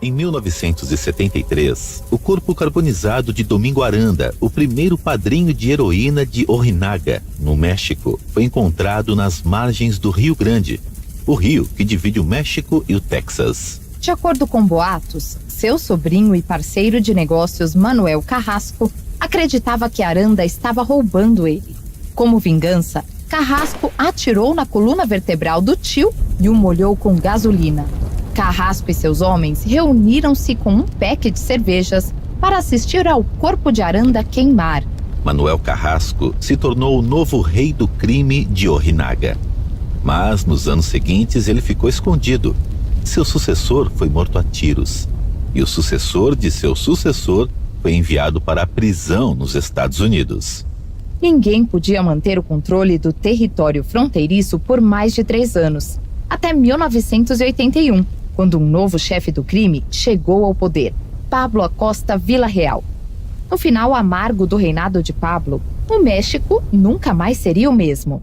Em 1973, o corpo carbonizado de Domingo Aranda, o primeiro padrinho de heroína de Ojinaga, no México, foi encontrado nas margens do Rio Grande, o rio que divide o México e o Texas. De acordo com boatos, seu sobrinho e parceiro de negócios Manuel Carrasco acreditava que Aranda estava roubando ele. Como vingança, Carrasco atirou na coluna vertebral do tio e o molhou com gasolina. Carrasco e seus homens reuniram-se com um pack de cervejas para assistir ao corpo de Aranda queimar. Manuel Carrasco se tornou o novo rei do crime de Ojinaga. Mas nos anos seguintes ele ficou escondido. Seu sucessor foi morto a tiros. E o sucessor de seu sucessor foi enviado para a prisão nos Estados Unidos. Ninguém podia manter o controle do território fronteiriço por mais de 3 anos, até 1981, quando um novo chefe do crime chegou ao poder, Pablo Acosta Villarreal. No final amargo do reinado de Pablo, o México nunca mais seria o mesmo.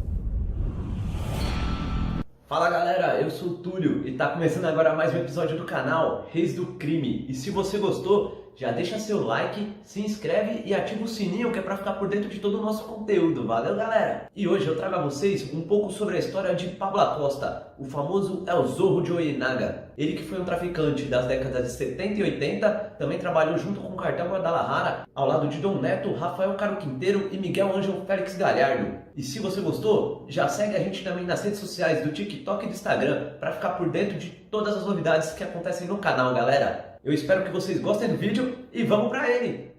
Fala galera, eu sou o Túlio e tá começando agora mais um episódio do canal Reis do Crime. E se você gostou, já deixa seu like, se inscreve e ativa o sininho que é pra ficar por dentro de todo o nosso conteúdo. Valeu galera! E hoje eu trago a vocês um pouco sobre a história de Pablo Acosta, o famoso El Zorro de Ojinaga. Ele que foi um traficante das décadas de 70 e 80, também trabalhou junto com o Cartel Guadalajara, ao lado de Dom Neto, Rafael Caro Quinteiro e Miguel Ângelo Félix Galhardo. E se você gostou, já segue a gente também nas redes sociais do TikTok e do Instagram para ficar por dentro de todas as novidades que acontecem no canal, galera. Eu espero que vocês gostem do vídeo e vamos pra ele!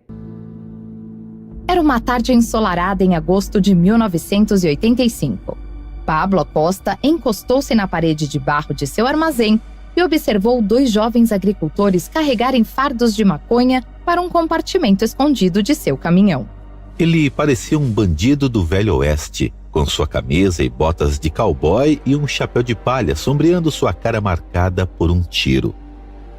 Era uma tarde ensolarada em agosto de 1985. Pablo Acosta encostou-se na parede de barro de seu armazém e observou 2 jovens agricultores carregarem fardos de maconha para um compartimento escondido de seu caminhão. Ele parecia um bandido do Velho Oeste, com sua camisa e botas de cowboy e um chapéu de palha sombreando sua cara marcada por um tiro.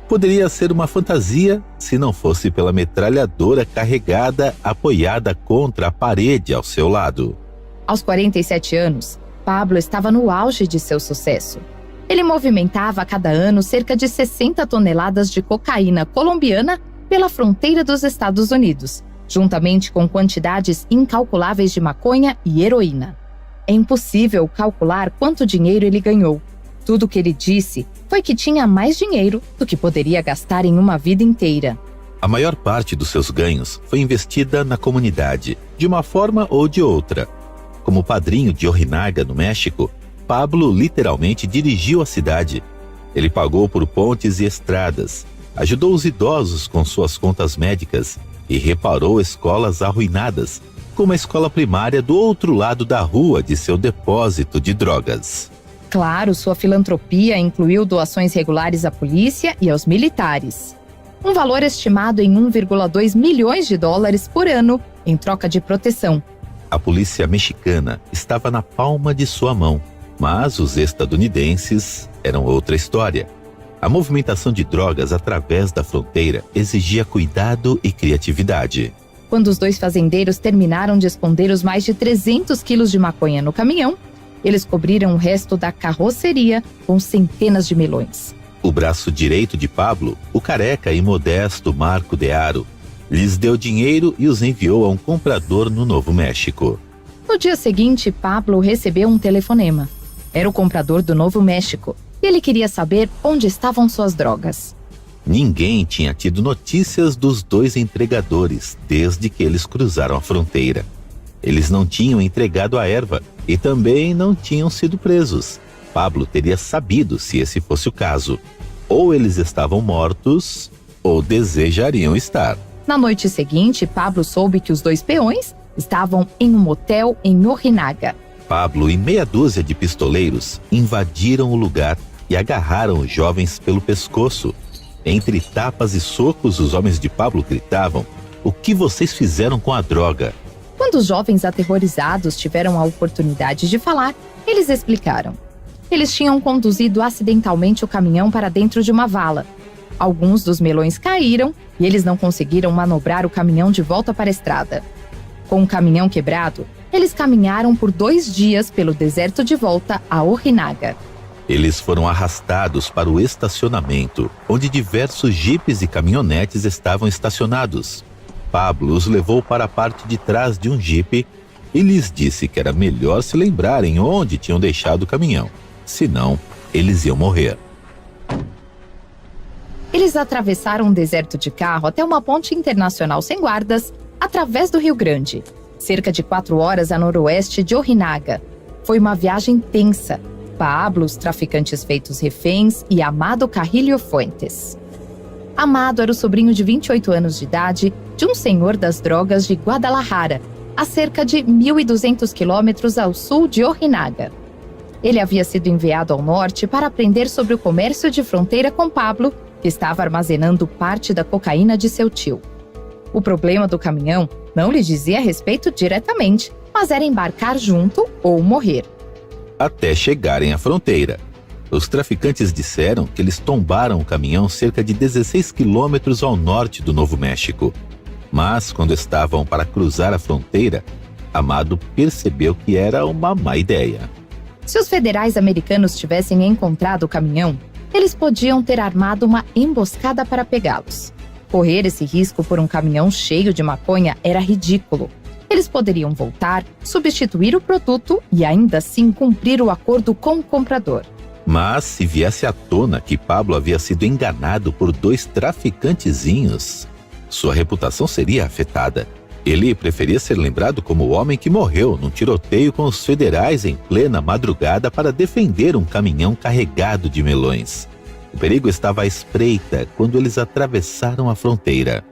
Poderia ser uma fantasia se não fosse pela metralhadora carregada apoiada contra a parede ao seu lado. Aos 47 anos, Pablo estava no auge de seu sucesso. Ele movimentava a cada ano cerca de 60 toneladas de cocaína colombiana pela fronteira dos Estados Unidos, juntamente com quantidades incalculáveis de maconha e heroína. É impossível calcular quanto dinheiro ele ganhou. Tudo o que ele disse foi que tinha mais dinheiro do que poderia gastar em uma vida inteira. A maior parte dos seus ganhos foi investida na comunidade, de uma forma ou de outra. Como padrinho de Ojinaga, no México, Pablo literalmente dirigiu a cidade. Ele pagou por pontes e estradas, ajudou os idosos com suas contas médicas e reparou escolas arruinadas, como a escola primária do outro lado da rua de seu depósito de drogas. Claro, sua filantropia incluiu doações regulares à polícia e aos militares. Um valor estimado em 1,2 milhões de dólares por ano em troca de proteção. A polícia mexicana estava na palma de sua mão, mas os estadunidenses eram outra história. A movimentação de drogas através da fronteira exigia cuidado e criatividade. Quando os 2 fazendeiros terminaram de esconder os mais de 300 quilos de maconha no caminhão, eles cobriram o resto da carroceria com centenas de melões. O braço direito de Pablo, o careca e modesto Marco de Haro, lhes deu dinheiro e os enviou a um comprador no Novo México. No dia seguinte, Pablo recebeu um telefonema. Era o comprador do Novo México e ele queria saber onde estavam suas drogas. Ninguém tinha tido notícias dos 2 entregadores desde que eles cruzaram a fronteira. Eles não tinham entregado a erva e também não tinham sido presos. Pablo teria sabido se esse fosse o caso. Ou eles estavam mortos, ou desejariam estar. Na noite seguinte, Pablo soube que os 2 peões estavam em um motel em Ojinaga. Pablo e meia dúzia de pistoleiros invadiram o lugar e agarraram os jovens pelo pescoço. Entre tapas e socos, os homens de Pablo gritavam: "O que vocês fizeram com a droga?" Quando os jovens aterrorizados tiveram a oportunidade de falar, eles explicaram. Eles tinham conduzido acidentalmente o caminhão para dentro de uma vala. Alguns dos melões caíram e eles não conseguiram manobrar o caminhão de volta para a estrada. Com o caminhão quebrado, eles caminharam por 2 dias pelo deserto de volta a Ojinaga. Eles foram arrastados para o estacionamento, onde diversos jipes e caminhonetes estavam estacionados. Pablo os levou para a parte de trás de um jipe e lhes disse que era melhor se lembrarem onde tinham deixado o caminhão, senão eles iam morrer. Eles atravessaram um deserto de carro até uma ponte internacional sem guardas, através do Rio Grande, cerca de 4 horas a noroeste de Ojinaga. Foi uma viagem tensa. Pablo, os traficantes feitos reféns e Amado Carrillo Fuentes. Amado era o sobrinho de 28 anos de idade de um senhor das drogas de Guadalajara, a cerca de 1.200 quilômetros ao sul de Ojinaga. Ele havia sido enviado ao norte para aprender sobre o comércio de fronteira com Pablo, que estava armazenando parte da cocaína de seu tio. O problema do caminhão não lhe dizia respeito diretamente, mas era embarcar junto ou morrer. Até chegarem à fronteira. Os traficantes disseram que eles tombaram o caminhão cerca de 16 quilômetros ao norte do Novo México. Mas, quando estavam para cruzar a fronteira, Amado percebeu que era uma má ideia. Se os federais americanos tivessem encontrado o caminhão, eles podiam ter armado uma emboscada para pegá-los. Correr esse risco por um caminhão cheio de maconha era ridículo. Eles poderiam voltar, substituir o produto e ainda assim cumprir o acordo com o comprador. Mas se viesse à tona que Pablo havia sido enganado por 2 traficantezinhos, sua reputação seria afetada. Ele preferia ser lembrado como o homem que morreu num tiroteio com os federais em plena madrugada para defender um caminhão carregado de melões. O perigo estava à espreita quando eles atravessaram a fronteira.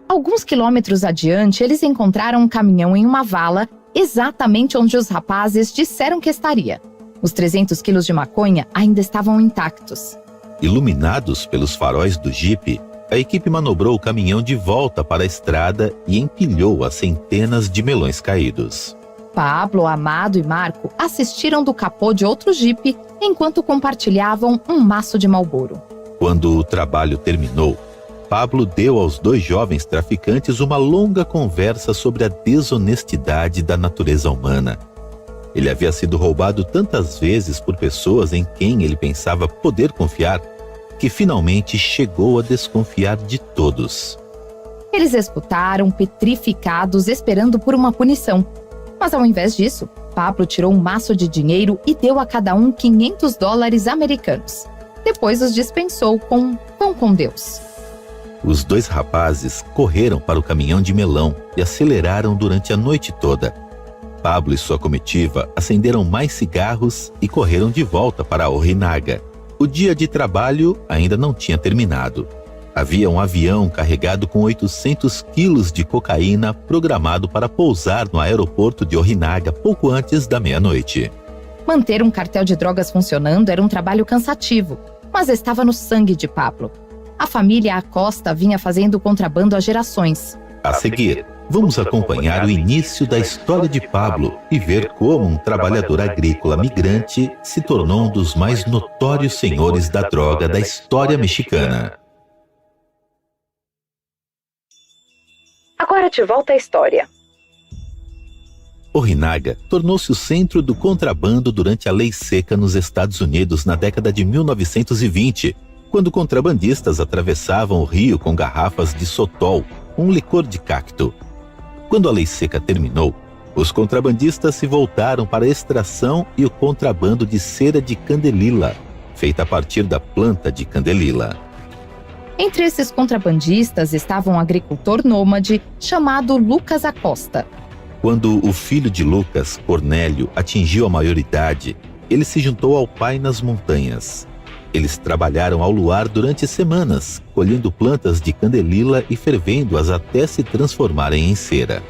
Alguns quilômetros adiante, eles encontraram um caminhão em uma vala, exatamente onde os rapazes disseram que estaria. Os 300 quilos de maconha ainda estavam intactos. Iluminados pelos faróis do jipe, a equipe manobrou o caminhão de volta para a estrada e empilhou as centenas de melões caídos. Pablo, Amado e Marco assistiram do capô de outro jipe enquanto compartilhavam um maço de Marlboro. Quando o trabalho terminou, Pablo deu aos 2 jovens traficantes uma longa conversa sobre a desonestidade da natureza humana. Ele havia sido roubado tantas vezes por pessoas em quem ele pensava poder confiar, que finalmente chegou a desconfiar de todos. Eles escutaram, petrificados, esperando por uma punição. Mas ao invés disso, Pablo tirou um maço de dinheiro e deu a cada um $500 americanos. Depois os dispensou com pão com Deus. Os 2 rapazes correram para o caminhão de melão e aceleraram durante a noite toda. Pablo e sua comitiva acenderam mais cigarros e correram de volta para Ojinaga. O dia de trabalho ainda não tinha terminado. Havia um avião carregado com 800 quilos de cocaína programado para pousar no aeroporto de Ojinaga pouco antes da meia-noite. Manter um cartel de drogas funcionando era um trabalho cansativo, mas estava no sangue de Pablo. A família Acosta vinha fazendo contrabando há gerações. A seguir, vamos acompanhar o início da história de Pablo e ver como um trabalhador agrícola migrante se tornou um dos mais notórios senhores da droga da história mexicana. Agora de volta à história. Ojinaga tornou-se o centro do contrabando durante a Lei Seca nos Estados Unidos na década de 1920, quando contrabandistas atravessavam o rio com garrafas de sotol, um licor de cacto. Quando a Lei Seca terminou, os contrabandistas se voltaram para a extração e o contrabando de cera de candelila, feita a partir da planta de candelila. Entre esses contrabandistas estava um agricultor nômade chamado Lucas Acosta. Quando o filho de Lucas, Cornélio, atingiu a maioridade, ele se juntou ao pai nas montanhas. Eles trabalharam ao luar durante semanas, colhendo plantas de candelila e fervendo-as até se transformarem em cera.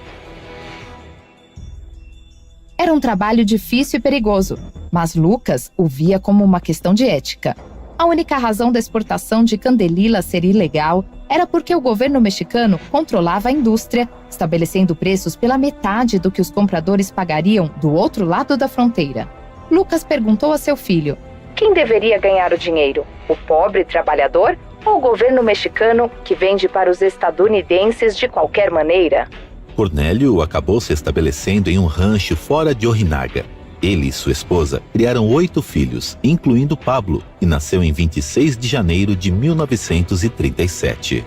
Era um trabalho difícil e perigoso, mas Lucas o via como uma questão de ética. A única razão da exportação de candelila ser ilegal era porque o governo mexicano controlava a indústria, estabelecendo preços pela metade do que os compradores pagariam do outro lado da fronteira. Lucas perguntou a seu filho: quem deveria ganhar o dinheiro? O pobre trabalhador ou o governo mexicano que vende para os estadunidenses de qualquer maneira? Cornélio acabou se estabelecendo em um rancho fora de Ojinaga. Ele e sua esposa criaram 8 filhos, incluindo Pablo, que nasceu em 26 de janeiro de 1937.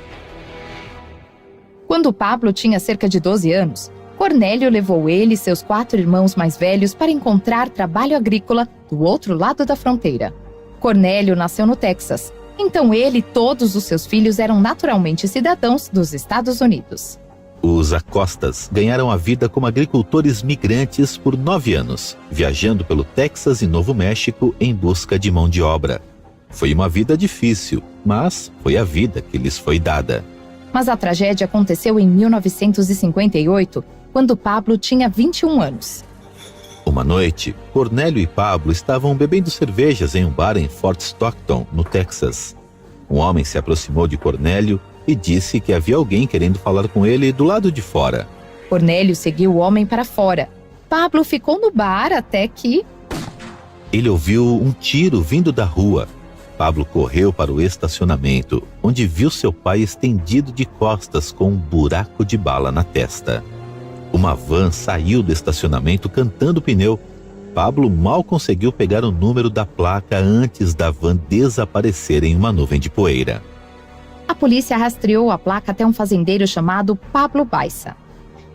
Quando Pablo tinha cerca de 12 anos, Cornélio levou ele e seus 4 irmãos mais velhos para encontrar trabalho agrícola do outro lado da fronteira. Cornélio nasceu no Texas, então ele e todos os seus filhos eram naturalmente cidadãos dos Estados Unidos. Os Acostas ganharam a vida como agricultores migrantes por 9 anos, viajando pelo Texas e Novo México em busca de mão de obra. Foi uma vida difícil, mas foi a vida que lhes foi dada. Mas a tragédia aconteceu em 1958, quando Pablo tinha 21 anos. Uma noite, Cornélio e Pablo estavam bebendo cervejas em um bar em Fort Stockton, no Texas. Um homem se aproximou de Cornélio e disse que havia alguém querendo falar com ele do lado de fora. Cornélio seguiu o homem para fora. Pablo ficou no bar até que... Ele ouviu um tiro vindo da rua. Pablo correu para o estacionamento, onde viu seu pai estendido de costas com um buraco de bala na testa. Uma van saiu do estacionamento cantando pneu. Pablo mal conseguiu pegar o número da placa antes da van desaparecer em uma nuvem de poeira. A polícia rastreou a placa até um fazendeiro chamado Pablo Baiça.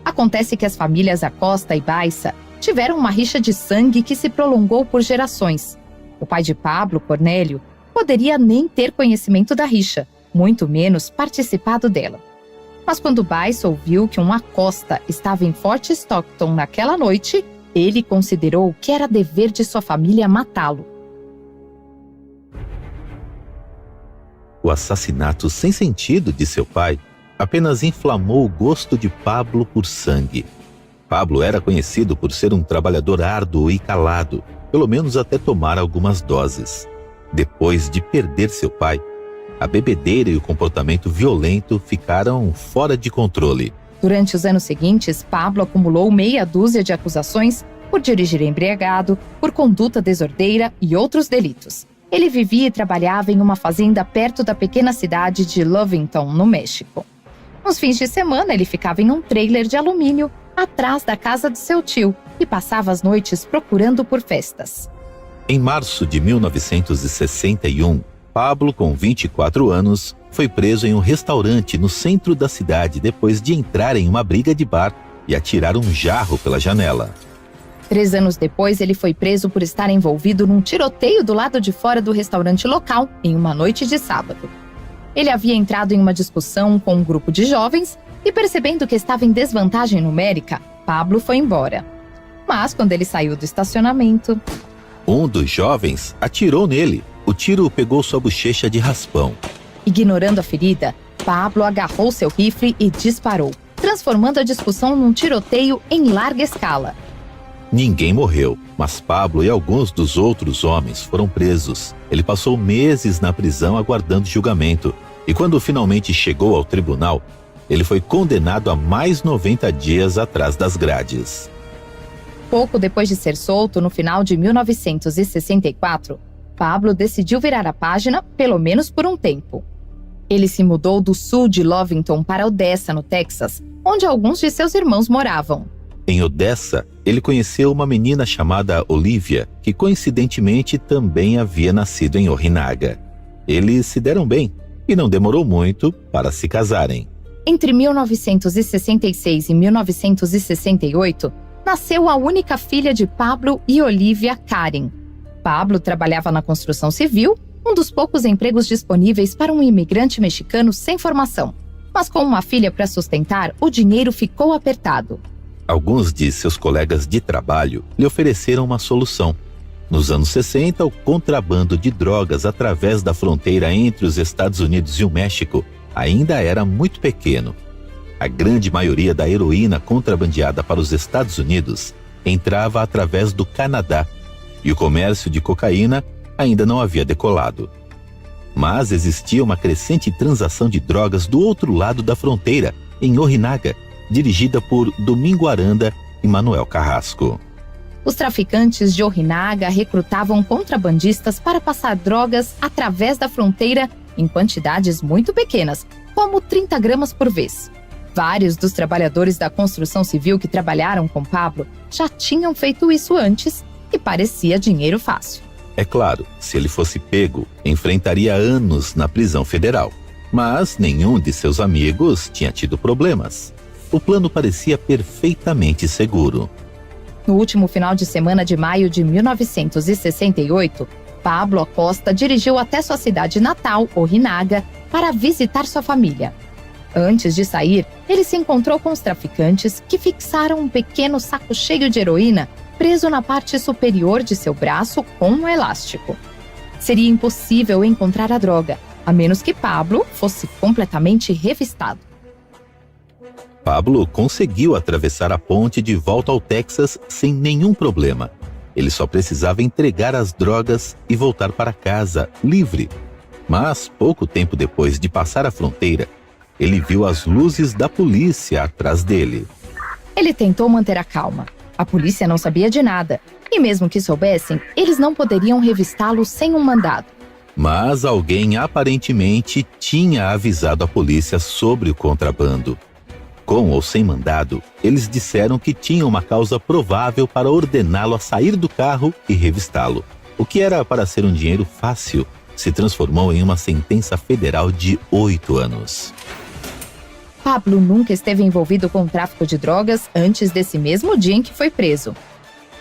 Acontece que as famílias Acosta e Baiça tiveram uma rixa de sangue que se prolongou por gerações. O pai de Pablo, Cornélio, poderia nem ter conhecimento da rixa, muito menos participado dela. Mas quando Baiça ouviu que um Acosta estava em Fort Stockton naquela noite, ele considerou que era dever de sua família matá-lo. O assassinato sem sentido de seu pai apenas inflamou o gosto de Pablo por sangue. Pablo era conhecido por ser um trabalhador árduo e calado, pelo menos até tomar algumas doses. Depois de perder seu pai, a bebedeira e o comportamento violento ficaram fora de controle. Durante os anos seguintes, Pablo acumulou meia dúzia de acusações por dirigir embriagado, por conduta desordeira e outros delitos. Ele vivia e trabalhava em uma fazenda perto da pequena cidade de Lovington, no México. Nos fins de semana, ele ficava em um trailer de alumínio atrás da casa de seu tio e passava as noites procurando por festas. Em março de 1961, Pablo, com 24 anos, foi preso em um restaurante no centro da cidade depois de entrar em uma briga de bar e atirar um jarro pela janela. 3 anos depois, ele foi preso por estar envolvido num tiroteio do lado de fora do restaurante local em uma noite de sábado. Ele havia entrado em uma discussão com um grupo de jovens e, percebendo que estava em desvantagem numérica, Pablo foi embora. Mas, quando ele saiu do estacionamento... Um dos jovens atirou nele. O tiro pegou sua bochecha de raspão. Ignorando a ferida, Pablo agarrou seu rifle e disparou, transformando a discussão num tiroteio em larga escala. Ninguém morreu, mas Pablo e alguns dos outros homens foram presos. Ele passou meses na prisão aguardando julgamento, e quando finalmente chegou ao tribunal, ele foi condenado a mais 90 dias atrás das grades. Pouco depois de ser solto, no final de 1964, Pablo decidiu virar a página, pelo menos por um tempo. Ele se mudou do sul de Lovington para Odessa, no Texas, onde alguns de seus irmãos moravam. Em Odessa, ele conheceu uma menina chamada Olivia, que coincidentemente também havia nascido em Ojinaga. Eles se deram bem e não demorou muito para se casarem. Entre 1966 e 1968, nasceu a única filha de Pablo e Olivia, Karen. Pablo trabalhava na construção civil, um dos poucos empregos disponíveis para um imigrante mexicano sem formação. Mas com uma filha para sustentar, o dinheiro ficou apertado. Alguns de seus colegas de trabalho lhe ofereceram uma solução. Nos anos 60, o contrabando de drogas através da fronteira entre os Estados Unidos e o México ainda era muito pequeno. A grande maioria da heroína contrabandeada para os Estados Unidos entrava através do Canadá, e o comércio de cocaína ainda não havia decolado. Mas existia uma crescente transação de drogas do outro lado da fronteira, em Ojinaga, dirigida por Domingo Aranda e Manuel Carrasco. Os traficantes de Ojinaga recrutavam contrabandistas para passar drogas através da fronteira em quantidades muito pequenas, como 30 gramas por vez. Vários dos trabalhadores da construção civil que trabalharam com Pablo já tinham feito isso antes e parecia dinheiro fácil. É claro, se ele fosse pego, enfrentaria anos na prisão federal. Mas nenhum de seus amigos tinha tido problemas. O plano parecia perfeitamente seguro. No último final de semana de maio de 1968, Pablo Acosta dirigiu até sua cidade natal, Ojinaga, para visitar sua família. Antes de sair, ele se encontrou com os traficantes que fixaram um pequeno saco cheio de heroína preso na parte superior de seu braço com um elástico. Seria impossível encontrar a droga, a menos que Pablo fosse completamente revistado. Pablo conseguiu atravessar a ponte de volta ao Texas sem nenhum problema. Ele só precisava entregar as drogas e voltar para casa, livre. Mas, pouco tempo depois de passar a fronteira, ele viu as luzes da polícia atrás dele. Ele tentou manter a calma. A polícia não sabia de nada, e mesmo que soubessem, eles não poderiam revistá-lo sem um mandado. Mas alguém aparentemente tinha avisado a polícia sobre o contrabando. Com ou sem mandado, eles disseram que tinham uma causa provável para ordená-lo a sair do carro e revistá-lo. O que era para ser um dinheiro fácil, se transformou em uma sentença federal de 8 anos. Pablo nunca esteve envolvido com o tráfico de drogas antes desse mesmo dia em que foi preso.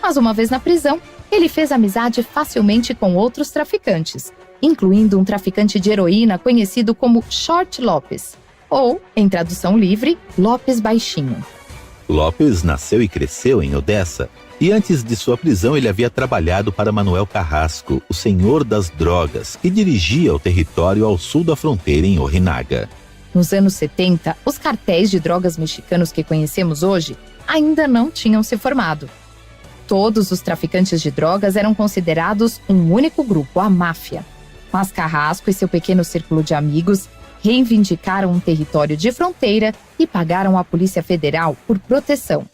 Mas uma vez na prisão, ele fez amizade facilmente com outros traficantes, incluindo um traficante de heroína conhecido como Short Lopes, ou, em tradução livre, Lopes Baixinho. Lopes nasceu e cresceu em Odessa, e antes de sua prisão ele havia trabalhado para Manuel Carrasco, o senhor das drogas, que dirigia o território ao sul da fronteira em Ojinaga. Nos anos 70, os cartéis de drogas mexicanos que conhecemos hoje ainda não tinham se formado. Todos os traficantes de drogas eram considerados um único grupo, a máfia. Mas Carrasco e seu pequeno círculo de amigos reivindicaram um território de fronteira e pagaram à Polícia Federal por proteção.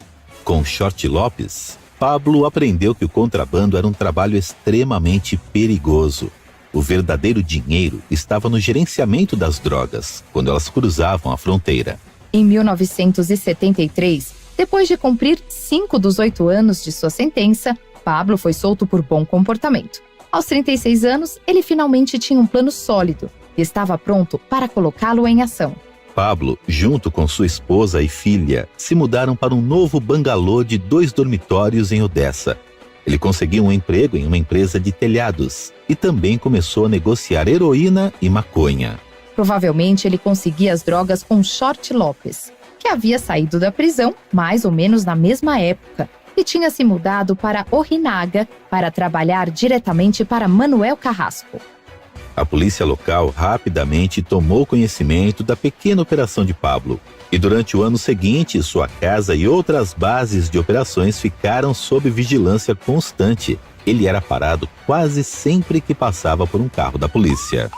Com Short Lopes, Pablo aprendeu que o contrabando era um trabalho extremamente perigoso. O verdadeiro dinheiro estava no gerenciamento das drogas, quando elas cruzavam a fronteira. Em 1973, depois de cumprir 5 dos 8 anos de sua sentença, Pablo foi solto por bom comportamento. Aos 36 anos, ele finalmente tinha um plano sólido e estava pronto para colocá-lo em ação. Pablo, junto com sua esposa e filha, se mudaram para um novo bangalô de 2 dormitórios em Odessa. Ele conseguiu um emprego em uma empresa de telhados e também começou a negociar heroína e maconha. Provavelmente ele conseguia as drogas com Short Lopes, que havia saído da prisão mais ou menos na mesma época e tinha se mudado para Ojinaga para trabalhar diretamente para Manuel Carrasco. A polícia local rapidamente tomou conhecimento da pequena operação de Pablo. E durante o ano seguinte, sua casa e outras bases de operações ficaram sob vigilância constante. Ele era parado quase sempre que passava por um carro da polícia.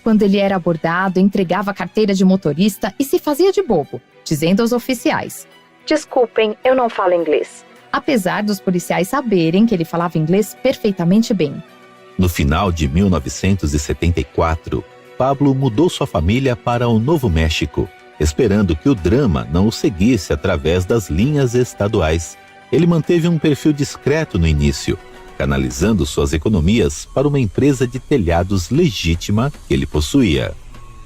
Quando ele era abordado, entregava a carteira de motorista e se fazia de bobo, dizendo aos oficiais: "Desculpem, eu não falo inglês." Apesar dos policiais saberem que ele falava inglês perfeitamente bem. No final de 1974, Pablo mudou sua família para o Novo México, esperando que o drama não o seguisse através das linhas estaduais. Ele manteve um perfil discreto no início, canalizando suas economias para uma empresa de telhados legítima que ele possuía.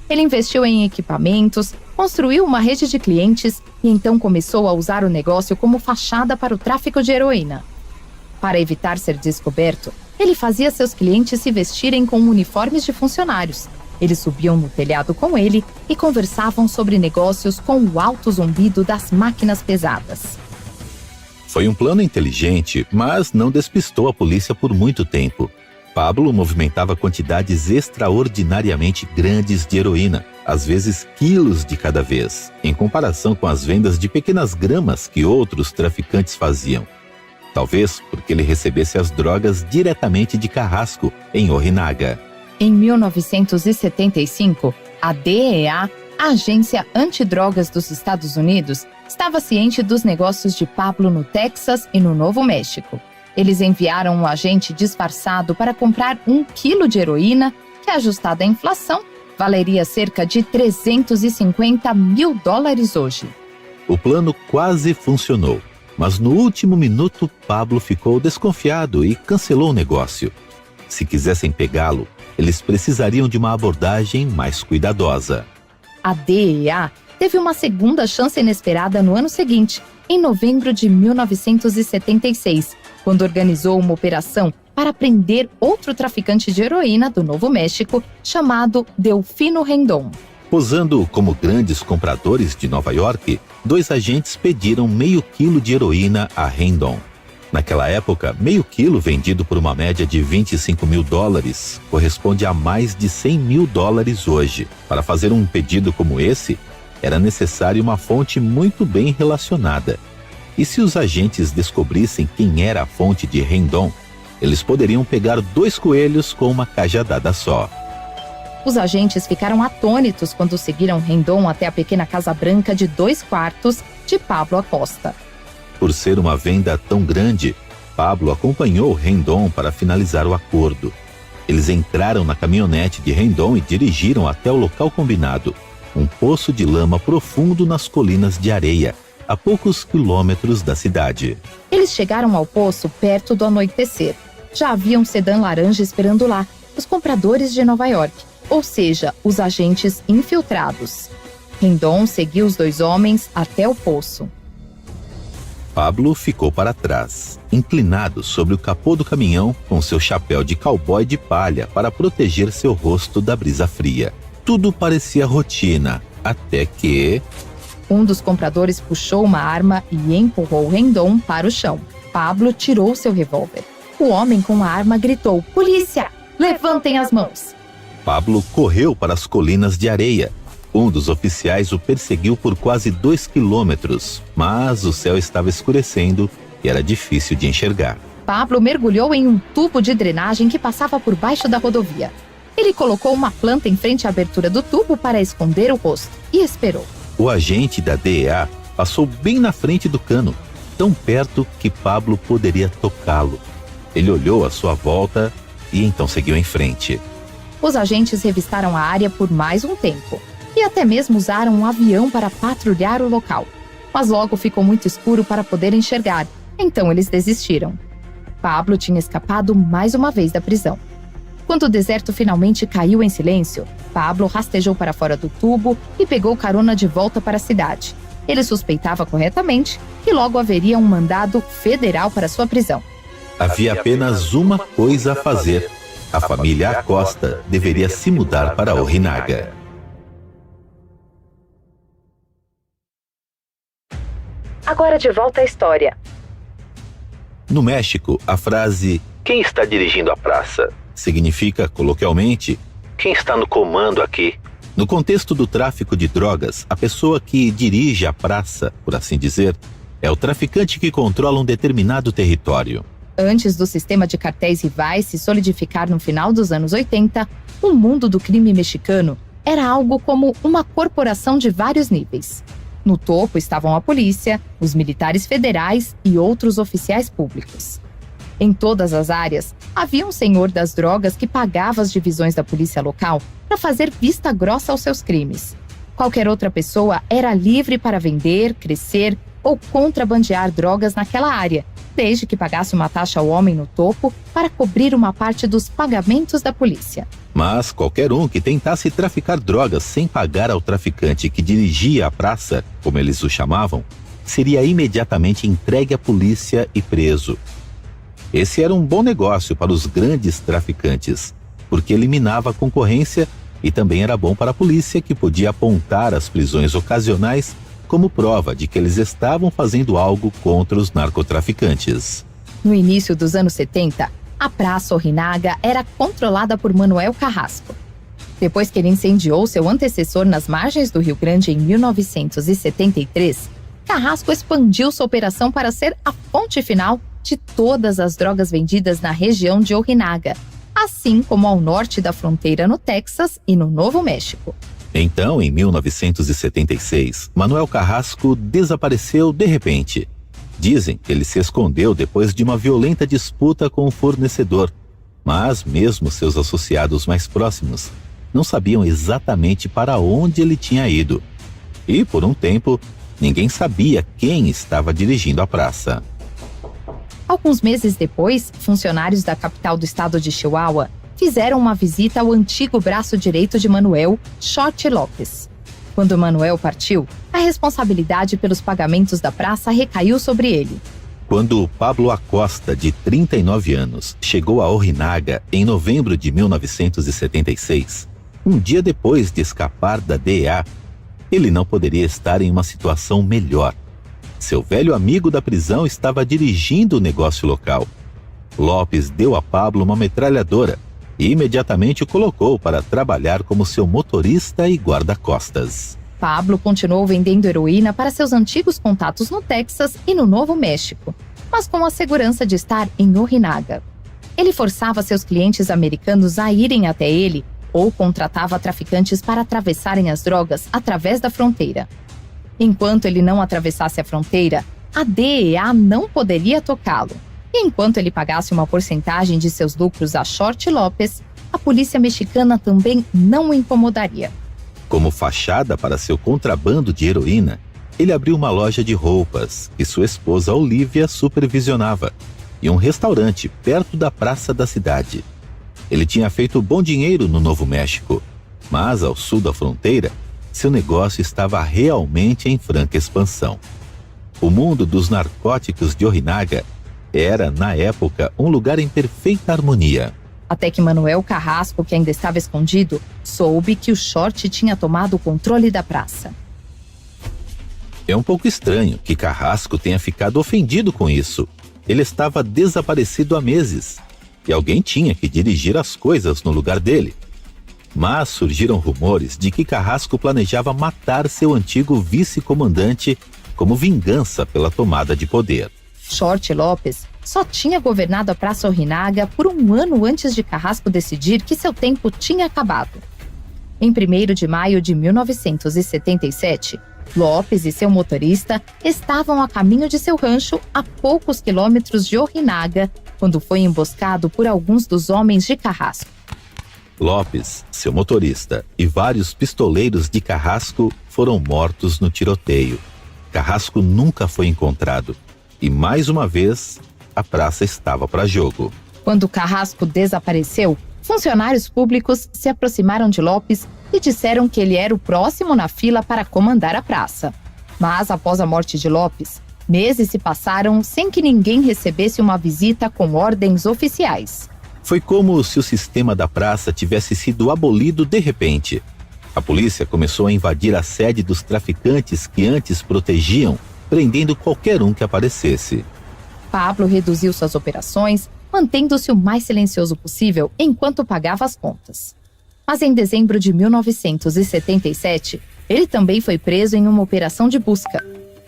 Ele investiu em equipamentos, construiu uma rede de clientes e então começou a usar o negócio como fachada para o tráfico de heroína. Para evitar ser descoberto, ele fazia seus clientes se vestirem com uniformes de funcionários. Eles subiam no telhado com ele e conversavam sobre negócios com o alto zumbido das máquinas pesadas. Foi um plano inteligente, mas não despistou a polícia por muito tempo. Pablo movimentava quantidades extraordinariamente grandes de heroína, às vezes quilos de cada vez, em comparação com as vendas de pequenas gramas que outros traficantes faziam. Talvez porque ele recebesse as drogas diretamente de Carrasco, em Ojinaga. Em 1975, a DEA, a Agência Antidrogas dos Estados Unidos, estava ciente dos negócios de Pablo no Texas e no Novo México. Eles enviaram um agente disfarçado para comprar 1 quilo de heroína, que, ajustada à inflação, valeria cerca de $350 mil hoje. O plano quase funcionou. Mas no último minuto, Pablo ficou desconfiado e cancelou o negócio. Se quisessem pegá-lo, eles precisariam de uma abordagem mais cuidadosa. A DEA teve uma segunda chance inesperada no ano seguinte, em novembro de 1976, quando organizou uma operação para prender outro traficante de heroína do Novo México, chamado Delfino Rendon. Posando como grandes compradores de Nova York, 2 agentes pediram meio quilo de heroína a Rendon. Naquela época, meio quilo vendido por uma média de $25 mil corresponde a mais de $100 mil hoje. Para fazer um pedido como esse, era necessário uma fonte muito bem relacionada. E se os agentes descobrissem quem era a fonte de Rendon, eles poderiam pegar 2 coelhos com uma cajadada só. Os agentes ficaram atônitos quando seguiram Rendon até a pequena casa branca de 2 quartos de Pablo Acosta. Por ser uma venda tão grande, Pablo acompanhou Rendon para finalizar o acordo. Eles entraram na caminhonete de Rendon e dirigiram até o local combinado, um poço de lama profundo nas colinas de areia, a poucos quilômetros da cidade. Eles chegaram ao poço perto do anoitecer. Já havia um sedã laranja esperando lá, os compradores de Nova York, ou seja, os agentes infiltrados. Rendon seguiu os 2 homens até o poço. Pablo ficou para trás, inclinado sobre o capô do caminhão com seu chapéu de cowboy de palha para proteger seu rosto da brisa fria. Tudo parecia rotina, até que... Um dos compradores puxou uma arma e empurrou Rendon para o chão. Pablo tirou seu revólver. O homem com a arma gritou: "Polícia! Levantem as mãos!" Pablo correu para as colinas de areia. Um dos oficiais o perseguiu por quase 2 quilômetros, mas o céu estava escurecendo e era difícil de enxergar. Pablo mergulhou em um tubo de drenagem que passava por baixo da rodovia. Ele colocou uma planta em frente à abertura do tubo para esconder o rosto e esperou. O agente da DEA passou bem na frente do cano, tão perto que Pablo poderia tocá-lo. Ele olhou à sua volta e então seguiu em frente. Os agentes revistaram a área por mais um tempo e até mesmo usaram um avião para patrulhar o local. Mas logo ficou muito escuro para poder enxergar, então eles desistiram. Pablo tinha escapado mais uma vez da prisão. Quando o deserto finalmente caiu em silêncio, Pablo rastejou para fora do tubo e pegou carona de volta para a cidade. Ele suspeitava corretamente que logo haveria um mandado federal para sua prisão. Havia apenas uma coisa a fazer. A família Acosta deveria se mudar para Ojinaga. Agora de volta à história. No México, a frase "Quem está dirigindo a praça?" significa, coloquialmente, "Quem está no comando aqui?" No contexto do tráfico de drogas, a pessoa que dirige a praça, por assim dizer, é o traficante que controla um determinado território. Antes do sistema de cartéis rivais se solidificar no final dos anos 80, o mundo do crime mexicano era algo como uma corporação de vários níveis. No topo estavam a polícia, os militares federais e outros oficiais públicos. Em todas as áreas, havia um senhor das drogas que pagava as divisões da polícia local para fazer vista grossa aos seus crimes. Qualquer outra pessoa era livre para vender, crescer ou contrabandear drogas naquela área, desde que pagasse uma taxa ao homem no topo para cobrir uma parte dos pagamentos da polícia. Mas qualquer um que tentasse traficar drogas sem pagar ao traficante que dirigia a praça, como eles o chamavam, seria imediatamente entregue à polícia e preso. Esse era um bom negócio para os grandes traficantes, porque eliminava a concorrência e também era bom para a polícia, que podia apontar as prisões ocasionais como prova de que eles estavam fazendo algo contra os narcotraficantes. No início dos anos 70, a Praça Ojinaga era controlada por Manuel Carrasco. Depois que ele incendiou seu antecessor nas margens do Rio Grande em 1973, Carrasco expandiu sua operação para ser a fonte final de todas as drogas vendidas na região de Ojinaga, assim como ao norte da fronteira no Texas e no Novo México. Então, em 1976, Manuel Carrasco desapareceu de repente. Dizem que ele se escondeu depois de uma violenta disputa com o fornecedor, mas mesmo seus associados mais próximos não sabiam exatamente para onde ele tinha ido. E, por um tempo, Ninguém sabia quem estava dirigindo a praça. Alguns meses depois, funcionários da capital do estado de Chihuahua fizeram uma visita ao antigo braço direito de Manuel, Short Lopes. Quando Manuel partiu, a responsabilidade pelos pagamentos da praça recaiu sobre ele. Quando Pablo Acosta, de 39 anos, chegou a Ojinaga em novembro de 1976, um dia depois de escapar da DEA, ele não poderia estar em uma situação melhor. Seu velho amigo da prisão estava dirigindo o negócio local. Lopes deu a Pablo uma metralhadora e imediatamente o colocou para trabalhar como seu motorista e guarda-costas. Pablo continuou vendendo heroína para seus antigos contatos no Texas e no Novo México, mas com a segurança de estar em Ojinaga. Ele forçava seus clientes americanos a irem até ele ou contratava traficantes para atravessarem as drogas através da fronteira. Enquanto ele não atravessasse a fronteira, a DEA não poderia tocá-lo. E enquanto ele pagasse uma porcentagem de seus lucros a Short Lopes, a polícia mexicana também não o incomodaria. Como fachada para seu contrabando de heroína, ele abriu uma loja de roupas que sua esposa Olivia supervisionava e um restaurante perto da praça da cidade. Ele tinha feito bom dinheiro no Novo México, mas ao sul da fronteira, seu negócio estava realmente em franca expansão. O mundo dos narcóticos de Ojinaga era, na época, um lugar em perfeita harmonia. Até que Manuel Carrasco, que ainda estava escondido, soube que o Short tinha tomado o controle da praça. É um pouco estranho que Carrasco tenha ficado ofendido com isso. Ele estava desaparecido há meses e alguém tinha que dirigir as coisas no lugar dele. Mas surgiram rumores de que Carrasco planejava matar seu antigo vice-comandante como vingança pela tomada de poder. Short Lopes só tinha governado a Praça Ojinaga por um ano antes de Carrasco decidir que seu tempo tinha acabado. Em 1º de maio de 1977, Lopes e seu motorista estavam a caminho de seu rancho a poucos quilômetros de Ojinaga, quando foi emboscado por alguns dos homens de Carrasco. Lopes, seu motorista e vários pistoleiros de Carrasco foram mortos no tiroteio. Carrasco nunca foi encontrado e, mais uma vez, a praça estava para jogo. Quando Carrasco desapareceu, funcionários públicos se aproximaram de Lopes e disseram que ele era o próximo na fila para comandar a praça. Mas, após a morte de Lopes, meses se passaram sem que ninguém recebesse uma visita com ordens oficiais. Foi como se o sistema da praça tivesse sido abolido de repente. A polícia começou a invadir a sede dos traficantes que antes protegiam, prendendo qualquer um que aparecesse. Pablo reduziu suas operações, mantendo-se o mais silencioso possível enquanto pagava as contas. Mas em dezembro de 1977, ele também foi preso em uma operação de busca.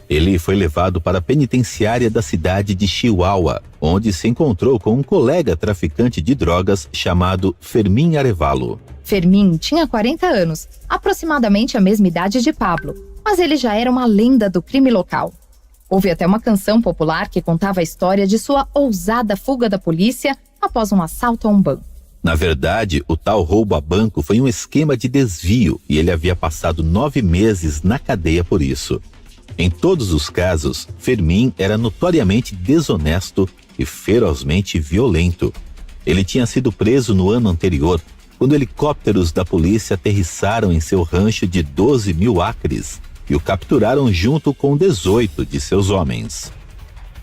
Ele foi levado para a penitenciária da cidade de Chihuahua, onde se encontrou com um colega traficante de drogas chamado Fermín Arevalo. Fermín tinha 40 anos, aproximadamente a mesma idade de Pablo, mas ele já era uma lenda do crime local. Houve até uma canção popular que contava a história de sua ousada fuga da polícia após um assalto a um banco. Na verdade, o tal roubo a banco foi um esquema de desvio e ele havia passado 9 meses na cadeia por isso. Em todos os casos, Fermín era notoriamente desonesto e ferozmente violento. Ele tinha sido preso no ano anterior, quando helicópteros da polícia aterrissaram em seu rancho de 12 mil acres e o capturaram junto com 18 de seus homens.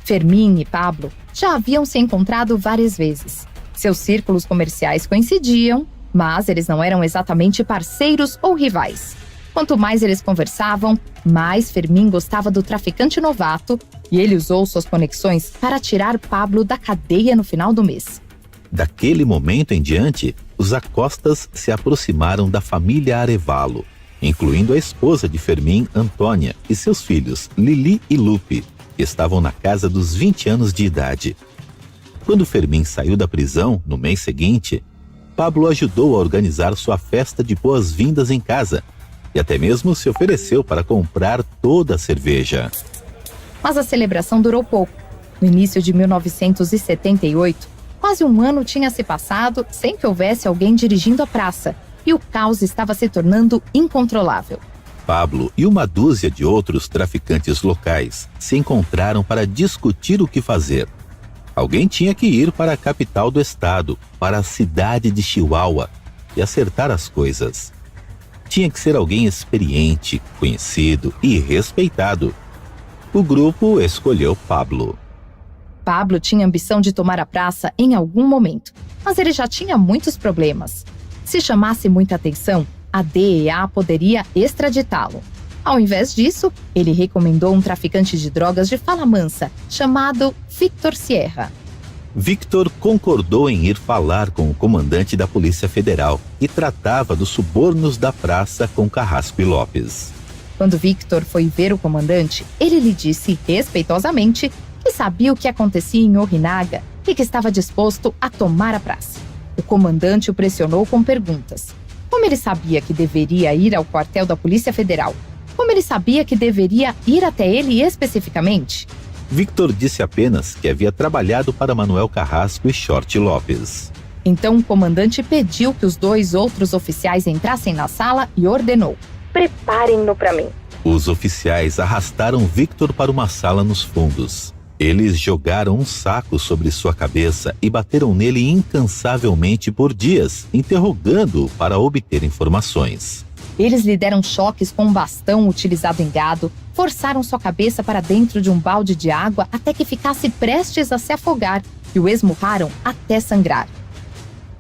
Fermín e Pablo já haviam se encontrado várias vezes. Seus círculos comerciais coincidiam, mas eles não eram exatamente parceiros ou rivais. Quanto mais eles conversavam, mais Fermín gostava do traficante novato e ele usou suas conexões para tirar Pablo da cadeia no final do mês. Daquele momento em diante, os Acostas se aproximaram da família Arevalo, incluindo a esposa de Fermín, Antônia, e seus filhos, Lili e Lupe, que estavam na casa dos 20 anos de idade. Quando Fermín saiu da prisão, no mês seguinte, Pablo ajudou a organizar sua festa de boas-vindas em casa, e até mesmo se ofereceu para comprar toda a cerveja. Mas a celebração durou pouco. No início de 1978, quase um ano tinha se passado sem que houvesse alguém dirigindo a praça, e o caos estava se tornando incontrolável. Pablo e uma dúzia de outros traficantes locais se encontraram para discutir o que fazer. Alguém tinha que ir para a capital do estado, para a cidade de Chihuahua, e acertar as coisas. Tinha que ser alguém experiente, conhecido e respeitado. O grupo escolheu Pablo. Pablo tinha ambição de tomar a praça em algum momento, mas ele já tinha muitos problemas. Se chamasse muita atenção, a DEA poderia extraditá-lo. Ao invés disso, ele recomendou um traficante de drogas de fala mansa, chamado Victor Sierra. Victor concordou em ir falar com o comandante da Polícia Federal e tratava dos subornos da praça com Carrasco e Lopes. Quando Victor foi ver o comandante, ele lhe disse respeitosamente que sabia o que acontecia em Ojinaga e que estava disposto a tomar a praça. O comandante o pressionou com perguntas. Como ele sabia que deveria ir ao quartel da Polícia Federal? Como ele sabia que deveria ir até ele especificamente? Victor disse apenas que havia trabalhado para Manuel Carrasco e Short Lopes. Então o comandante pediu que os 2 outros oficiais entrassem na sala e ordenou: "Preparem-no para mim." Os oficiais arrastaram Victor para uma sala nos fundos. Eles jogaram um saco sobre sua cabeça e bateram nele incansavelmente por dias, interrogando-o para obter informações. Eles lhe deram choques com um bastão utilizado em gado, forçaram sua cabeça para dentro de um balde de água até que ficasse prestes a se afogar e o esmurraram até sangrar.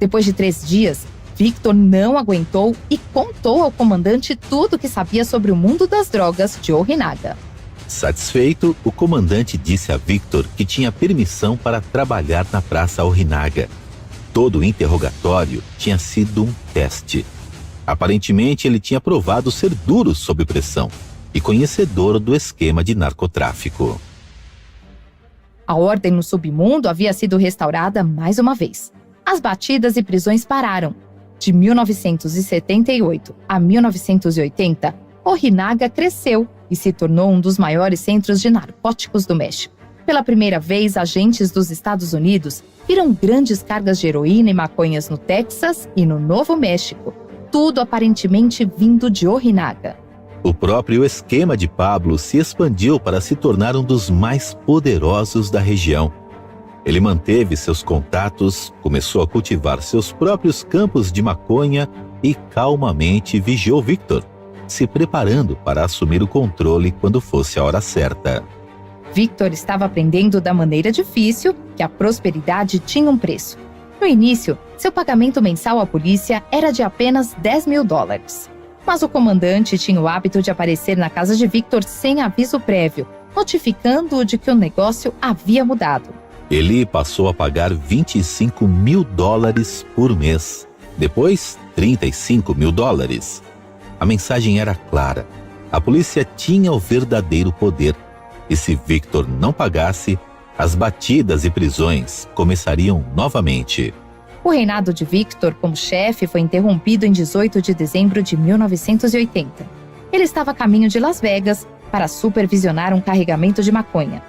Depois de 3 dias, Victor não aguentou e contou ao comandante tudo o que sabia sobre o mundo das drogas de Ojinaga. Satisfeito, o comandante disse a Victor que tinha permissão para trabalhar na Praça Ojinaga. Todo o interrogatório tinha sido um teste. Aparentemente, ele tinha provado ser duro sob pressão e conhecedor do esquema de narcotráfico. A ordem no submundo havia sido restaurada mais uma vez. As batidas e prisões pararam. De 1978 a 1980, Ojinaga cresceu e se tornou um dos maiores centros de narcóticos do México. Pela primeira vez, agentes dos Estados Unidos viram grandes cargas de heroína e maconhas no Texas e no Novo México, tudo aparentemente vindo de Ojinaga. O próprio esquema de Pablo se expandiu para se tornar um dos mais poderosos da região. Ele manteve seus contatos, começou a cultivar seus próprios campos de maconha e calmamente vigiou Victor, se preparando para assumir o controle quando fosse a hora certa. Victor estava aprendendo da maneira difícil que a prosperidade tinha um preço. No início, seu pagamento mensal à polícia era de apenas $10.000. Mas o comandante tinha o hábito de aparecer na casa de Victor sem aviso prévio, notificando-o de que o negócio havia mudado. Ele passou a pagar $25.000 por mês. Depois, $35.000. A mensagem era clara. A polícia tinha o verdadeiro poder. E se Victor não pagasse, as batidas e prisões começariam novamente. O reinado de Victor como chefe foi interrompido em 18 de dezembro de 1980. Ele estava a caminho de Las Vegas para supervisionar um carregamento de maconha.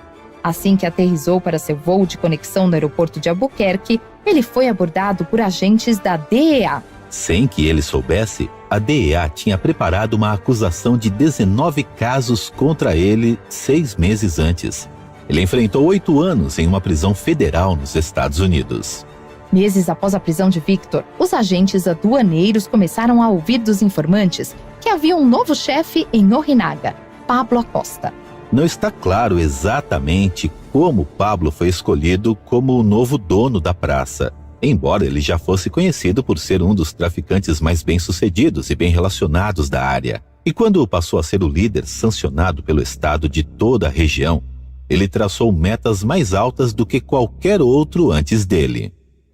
Assim que aterrissou para seu voo de conexão no aeroporto de Albuquerque, ele foi abordado por agentes da DEA. Sem que ele soubesse, a DEA tinha preparado uma acusação de 19 casos contra ele 6 meses antes. Ele enfrentou 8 anos em uma prisão federal nos Estados Unidos. Meses após a prisão de Victor, os agentes aduaneiros começaram a ouvir dos informantes que havia um novo chefe em Ojinaga, Pablo Acosta. Não está claro exatamente como Pablo foi escolhido como o novo dono da praça, embora ele já fosse conhecido por ser um dos traficantes mais bem-sucedidos e bem relacionados da área. E quando passou a ser o líder sancionado pelo estado de toda a região, ele traçou metas mais altas do que qualquer outro antes dele.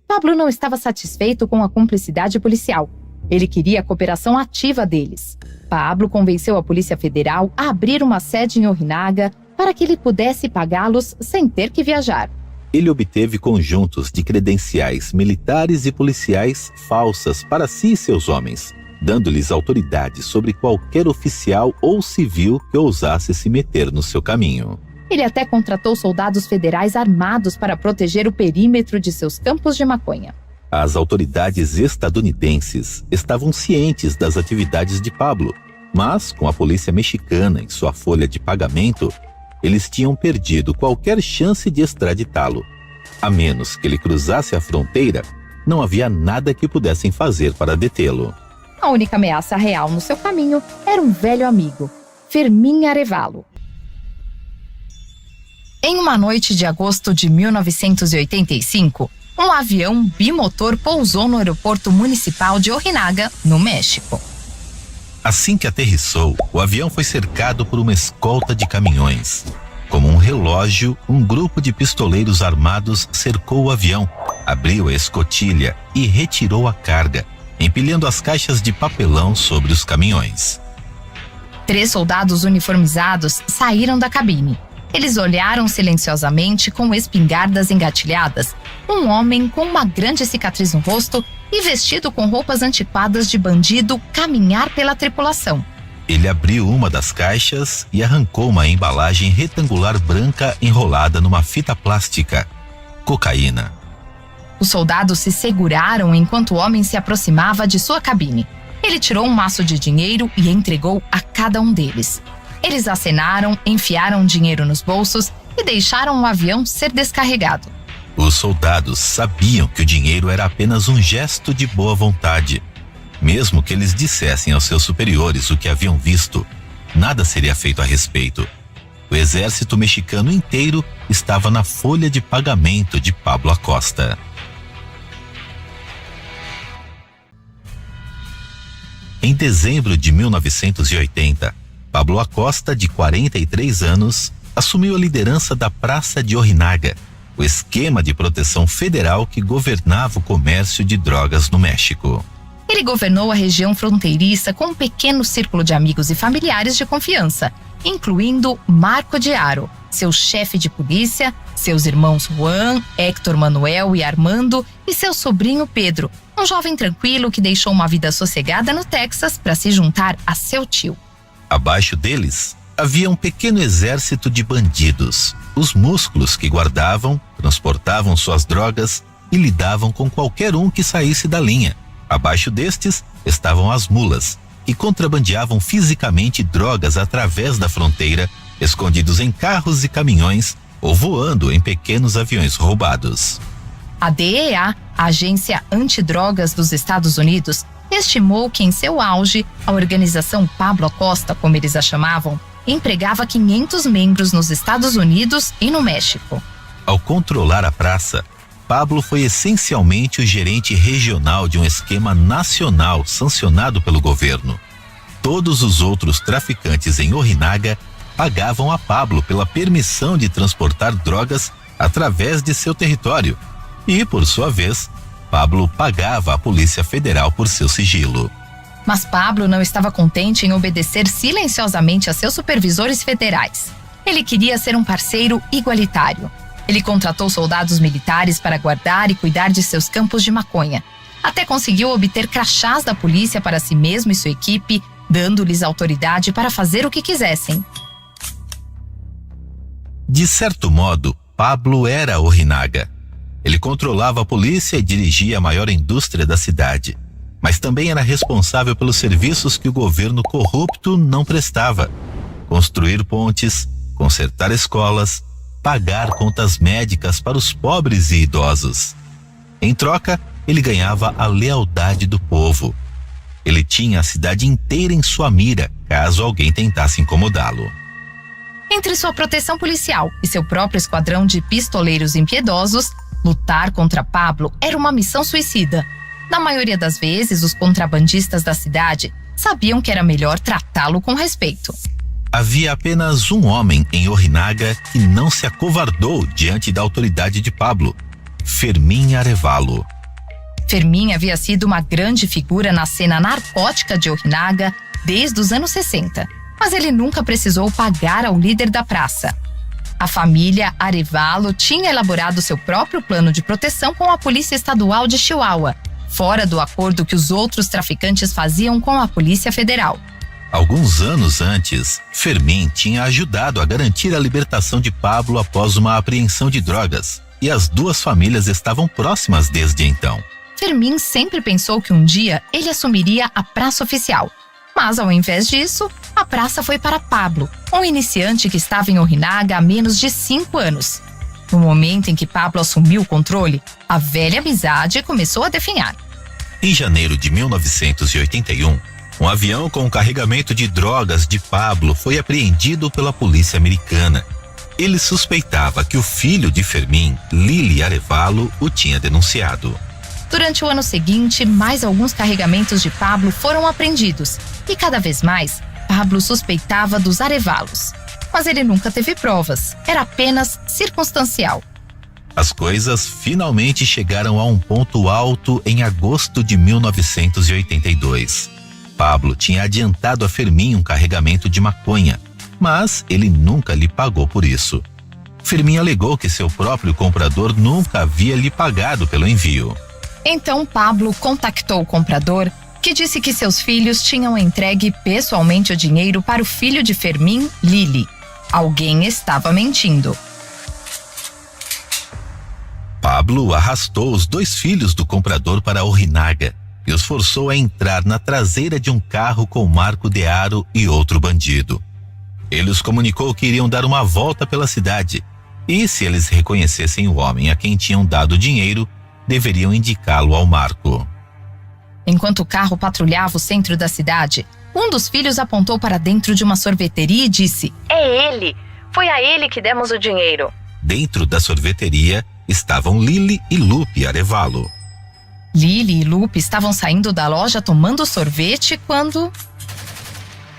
Pablo não estava satisfeito com a cumplicidade policial. Ele queria a cooperação ativa deles. Pablo convenceu a Polícia Federal a abrir uma sede em Ojinaga para que ele pudesse pagá-los sem ter que viajar. Ele obteve conjuntos de credenciais militares e policiais falsas para si e seus homens, dando-lhes autoridade sobre qualquer oficial ou civil que ousasse se meter no seu caminho. Ele até contratou soldados federais armados para proteger o perímetro de seus campos de maconha. As autoridades estadunidenses estavam cientes das atividades de Pablo Mas, com a polícia mexicana em sua folha de pagamento, eles tinham perdido qualquer chance de extraditá-lo. A menos que ele cruzasse a fronteira, não havia nada que pudessem fazer para detê-lo. A única ameaça real no seu caminho era um velho amigo, Fermín Arévalo. Em uma noite de agosto de 1985, um avião bimotor pousou no aeroporto municipal de Ojinaga, no México. Assim que aterrissou, o avião foi cercado por uma escolta de caminhões. Como um relógio, um grupo de pistoleiros armados cercou o avião, abriu a escotilha e retirou a carga, empilhando as caixas de papelão sobre os caminhões. 3 soldados uniformizados saíram da cabine. Eles olharam silenciosamente com espingardas engatilhadas, um homem com uma grande cicatriz no rosto e vestido com roupas antiquadas de bandido caminhar pela tripulação. Ele abriu uma das caixas e arrancou uma embalagem retangular branca enrolada numa fita plástica. Cocaína. Os soldados se seguraram enquanto o homem se aproximava de sua cabine. Ele tirou um maço de dinheiro e entregou a cada um deles. Eles acenaram, enfiaram dinheiro nos bolsos e deixaram o avião ser descarregado. Os soldados sabiam que o dinheiro era apenas um gesto de boa vontade. Mesmo que eles dissessem aos seus superiores o que haviam visto, nada seria feito a respeito. O exército mexicano inteiro estava na folha de pagamento de Pablo Acosta. Em dezembro de 1980, Pablo Acosta, de 43 anos, assumiu a liderança da Praça de Ojinaga, o esquema de proteção federal que governava o comércio de drogas no México. Ele governou a região fronteiriça com um pequeno círculo de amigos e familiares de confiança, incluindo Marco de Haro, seu chefe de polícia, seus irmãos Juan, Héctor Manuel e Armando e seu sobrinho Pedro, um jovem tranquilo que deixou uma vida sossegada no Texas para se juntar a seu tio. Abaixo deles, havia um pequeno exército de bandidos, os músculos que guardavam, transportavam suas drogas e lidavam com qualquer um que saísse da linha. Abaixo destes estavam as mulas, que contrabandeavam fisicamente drogas através da fronteira, escondidos em carros e caminhões ou voando em pequenos aviões roubados. A DEA, a Agência Antidrogas dos Estados Unidos, estimou que em seu auge, a organização Pablo Acosta, como eles a chamavam, empregava 500 membros nos Estados Unidos e no México. Ao controlar a praça, Pablo foi essencialmente o gerente regional de um esquema nacional sancionado pelo governo. Todos os outros traficantes em Ojinaga pagavam a Pablo pela permissão de transportar drogas através de seu território. E, por sua vez, Pablo pagava à Polícia Federal por seu sigilo. Mas Pablo não estava contente em obedecer silenciosamente a seus supervisores federais. Ele queria ser um parceiro igualitário. Ele contratou soldados militares para guardar e cuidar de seus campos de maconha. Até conseguiu obter crachás da polícia para si mesmo e sua equipe, dando-lhes autoridade para fazer o que quisessem. De certo modo, Pablo era Ojinaga. Ele controlava a polícia e dirigia a maior indústria da cidade. Mas também era responsável pelos serviços que o governo corrupto não prestava. Construir pontes, consertar escolas, pagar contas médicas para os pobres e idosos. Em troca, ele ganhava a lealdade do povo. Ele tinha a cidade inteira em sua mira, caso alguém tentasse incomodá-lo. Entre sua proteção policial e seu próprio esquadrão de pistoleiros impiedosos, lutar contra Pablo era uma missão suicida. Na maioria das vezes, os contrabandistas da cidade sabiam que era melhor tratá-lo com respeito. Havia apenas um homem em Ojinaga que não se acovardou diante da autoridade de Pablo: Fermín Arévalo. Fermín havia sido uma grande figura na cena narcótica de Ojinaga desde os anos 60, mas ele nunca precisou pagar ao líder da praça. A família Arévalo tinha elaborado seu próprio plano de proteção com a Polícia Estadual de Chihuahua, fora do acordo que os outros traficantes faziam com a Polícia Federal. Alguns anos antes, Fermín tinha ajudado a garantir a libertação de Pablo após uma apreensão de drogas, e as duas famílias estavam próximas desde então. Fermín sempre pensou que um dia ele assumiria a praça oficial. Mas, ao invés disso, a praça foi para Pablo, um iniciante que estava em Ojinaga há menos de 5 anos. No momento em que Pablo assumiu o controle, a velha amizade começou a definhar. Em janeiro de 1981, um avião com carregamento de drogas de Pablo foi apreendido pela polícia americana. Ele suspeitava que o filho de Fermín, Lili Arévalo, o tinha denunciado. Durante o ano seguinte, mais alguns carregamentos de Pablo foram apreendidos e cada vez mais, Pablo suspeitava dos Arévalos. Mas ele nunca teve provas, era apenas circunstancial. As coisas finalmente chegaram a um ponto alto em agosto de 1982. Pablo tinha adiantado a Fermín um carregamento de maconha, mas ele nunca lhe pagou por isso. Fermín alegou que seu próprio comprador nunca havia lhe pagado pelo envio. Então Pablo contactou o comprador, que disse que seus filhos tinham entregue pessoalmente o dinheiro para o filho de Fermín, Lili. Alguém estava mentindo. Pablo arrastou os 2 filhos do comprador para Ojinaga e os forçou a entrar na traseira de um carro com Marco de Haro e outro bandido. Ele os comunicou que iriam dar uma volta pela cidade e, se eles reconhecessem o homem a quem tinham dado dinheiro, deveriam indicá-lo ao Marco. Enquanto o carro patrulhava o centro da cidade, um dos filhos apontou para dentro de uma sorveteria e disse: "É ele! Foi a ele que demos o dinheiro." Dentro da sorveteria estavam Lili e Lupe Arévalo. Lili e Lupe estavam saindo da loja tomando sorvete quando...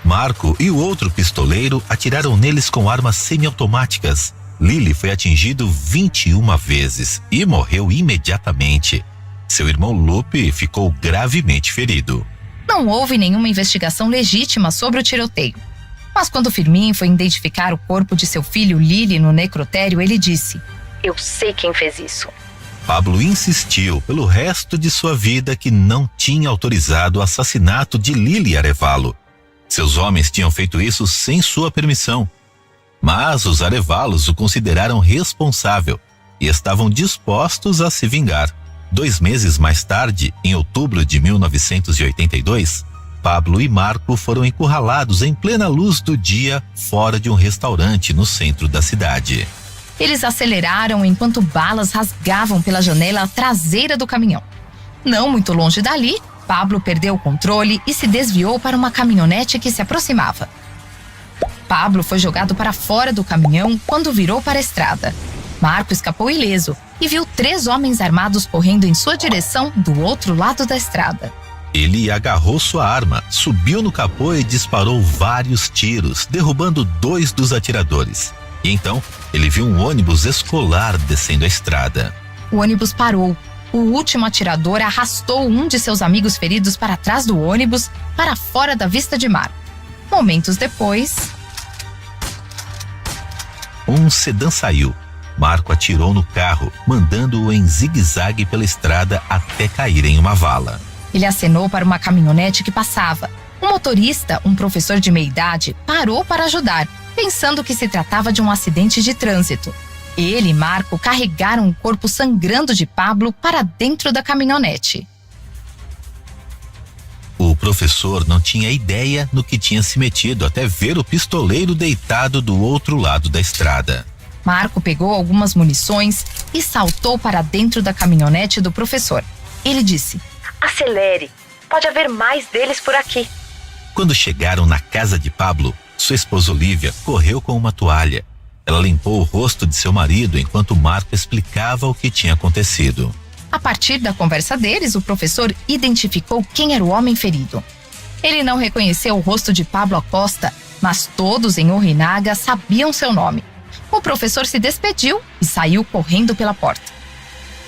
Marco e o outro pistoleiro atiraram neles com armas semiautomáticas. Lili foi atingido 21 vezes e morreu imediatamente. Seu irmão Lupe ficou gravemente ferido. Não houve nenhuma investigação legítima sobre o tiroteio. Mas quando Fermín foi identificar o corpo de seu filho Lili no necrotério, ele disse: "Eu sei quem fez isso." Pablo insistiu pelo resto de sua vida que não tinha autorizado o assassinato de Lili Arévalo. Seus homens tinham feito isso sem sua permissão. Mas os Arévalos o consideraram responsável e estavam dispostos a se vingar. 2 meses mais tarde, em outubro de 1982, Pablo e Marco foram encurralados em plena luz do dia fora de um restaurante no centro da cidade. Eles aceleraram enquanto balas rasgavam pela janela traseira do caminhão. Não muito longe dali, Pablo perdeu o controle e se desviou para uma caminhonete que se aproximava. Pablo foi jogado para fora do caminhão quando virou para a estrada. Marco escapou ileso e viu 3 homens armados correndo em sua direção do outro lado da estrada. Ele agarrou sua arma, subiu no capô e disparou vários tiros, derrubando 2 dos atiradores. E então, ele viu um ônibus escolar descendo a estrada. O ônibus parou. O último atirador arrastou um de seus amigos feridos para trás do ônibus, para fora da vista de Marco. Momentos depois... Um sedã saiu. Marco atirou no carro, mandando-o em zigue-zague pela estrada até cair em uma vala. Ele acenou para uma caminhonete que passava. O motorista, um professor de meia-idade, parou para ajudar, pensando que se tratava de um acidente de trânsito. Ele e Marco carregaram o corpo sangrando de Pablo para dentro da caminhonete. O professor não tinha ideia no que tinha se metido até ver o pistoleiro deitado do outro lado da estrada. Marco pegou algumas munições e saltou para dentro da caminhonete do professor. Ele disse: "Acelere, pode haver mais deles por aqui." Quando chegaram na casa de Pablo, sua esposa Olívia correu com uma toalha. Ela limpou o rosto de seu marido enquanto Marco explicava o que tinha acontecido. A partir da conversa deles, o professor identificou quem era o homem ferido. Ele não reconheceu o rosto de Pablo Acosta, mas todos em Ojinaga sabiam seu nome. O professor se despediu e saiu correndo pela porta.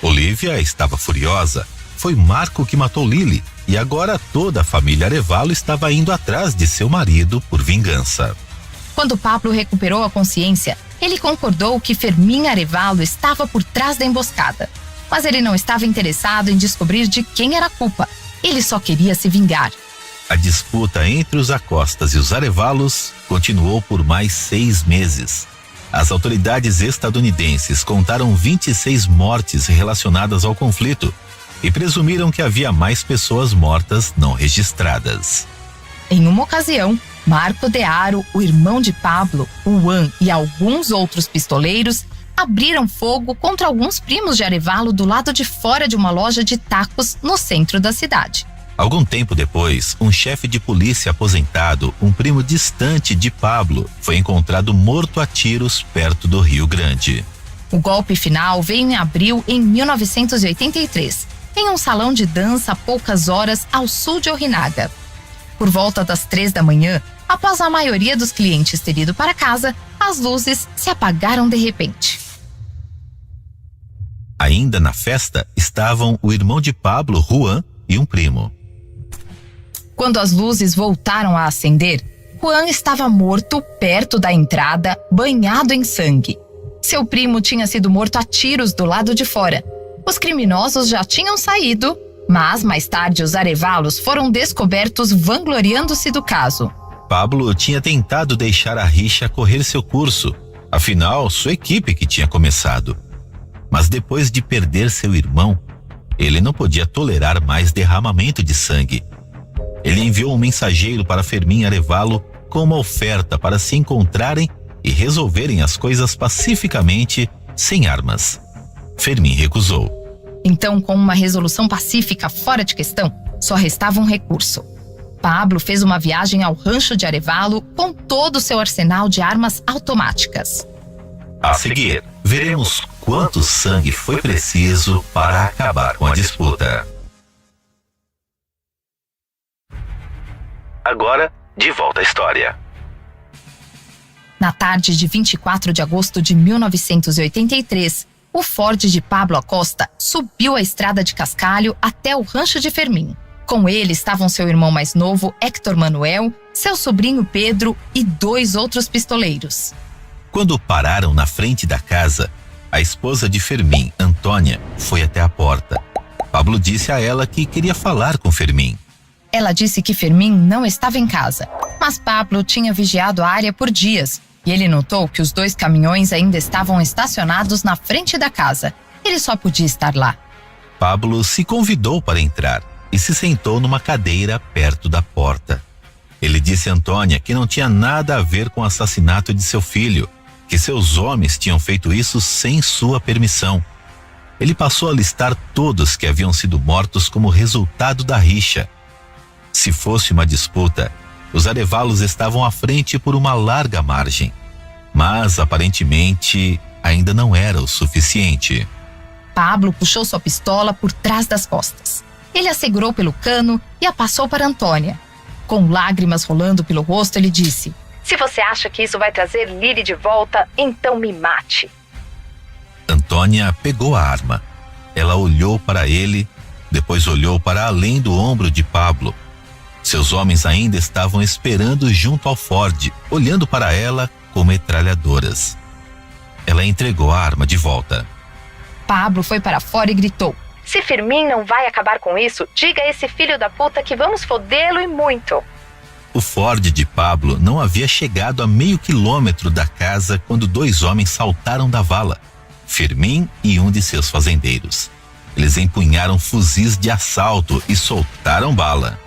Olívia estava furiosa. Foi Marco que matou Lili e agora toda a família Arévalo estava indo atrás de seu marido por vingança. Quando Pablo recuperou a consciência, ele concordou que Fermín Arévalo estava por trás da emboscada. Mas ele não estava interessado em descobrir de quem era a culpa. Ele só queria se vingar. A disputa entre os Acostas e os Arévalos continuou por mais 6 meses. As autoridades estadunidenses contaram 26 mortes relacionadas ao conflito e presumiram que havia mais pessoas mortas não registradas. Em uma ocasião, Marco de Haro, o irmão de Pablo, Juan e alguns outros pistoleiros abriram fogo contra alguns primos de Arévalo do lado de fora de uma loja de tacos no centro da cidade. Algum tempo depois, um chefe de polícia aposentado, um primo distante de Pablo, foi encontrado morto a tiros perto do Rio Grande. O golpe final veio em abril em 1983, em um salão de dança a poucas horas ao sul de Ojinaga. Por volta das 3 da manhã, após a maioria dos clientes ter ido para casa, as luzes se apagaram de repente. Ainda na festa estavam o irmão de Pablo, Juan, e um primo. Quando as luzes voltaram a acender, Juan estava morto perto da entrada, banhado em sangue. Seu primo tinha sido morto a tiros do lado de fora. Os criminosos já tinham saído, mas mais tarde os Arévalos foram descobertos vangloriando-se do caso. Pablo tinha tentado deixar a rixa correr seu curso, afinal, sua equipe que tinha começado. Mas depois de perder seu irmão, ele não podia tolerar mais derramamento de sangue. Ele enviou um mensageiro para Fermín Arévalo com uma oferta para se encontrarem e resolverem as coisas pacificamente, sem armas. Fermín recusou. Então, com uma resolução pacífica fora de questão, só restava um recurso. Pablo fez uma viagem ao rancho de Arévalo com todo o seu arsenal de armas automáticas. A seguir, veremos quanto sangue foi preciso para acabar com a disputa. Agora, de volta à história. Na tarde de 24 de agosto de 1983, o Ford de Pablo Acosta subiu a estrada de Cascalho até o rancho de Fermín. Com ele estavam seu irmão mais novo, Héctor Manuel, seu sobrinho Pedro e 2 outros pistoleiros. Quando pararam na frente da casa, a esposa de Fermín, Antônia, foi até a porta. Pablo disse a ela que queria falar com Fermín. Ela disse que Fermín não estava em casa, mas Pablo tinha vigiado a área por dias e ele notou que os 2 caminhões ainda estavam estacionados na frente da casa. Ele só podia estar lá. Pablo se convidou para entrar e se sentou numa cadeira perto da porta. Ele disse a Antônia que não tinha nada a ver com o assassinato de seu filho, que seus homens tinham feito isso sem sua permissão. Ele passou a listar todos que haviam sido mortos como resultado da rixa. Se fosse uma disputa, os Arévalos estavam à frente por uma larga margem, mas aparentemente ainda não era o suficiente. Pablo puxou sua pistola por trás das costas. Ele a segurou pelo cano e a passou para Antônia. Com lágrimas rolando pelo rosto, ele disse: "Se você acha que isso vai trazer Lily de volta, então me mate." Antônia pegou a arma. Ela olhou para ele, depois olhou para além do ombro de Pablo. Seus homens ainda estavam esperando junto ao Ford, olhando para ela com metralhadoras. Ela entregou a arma de volta. Pablo foi para fora e gritou: "Se Fermín não vai acabar com isso, diga a esse filho da puta que vamos fodê-lo e muito." O Ford de Pablo não havia chegado a meio quilômetro da casa quando 2 homens saltaram da vala, Fermín e um de seus fazendeiros. Eles empunharam fuzis de assalto e soltaram bala.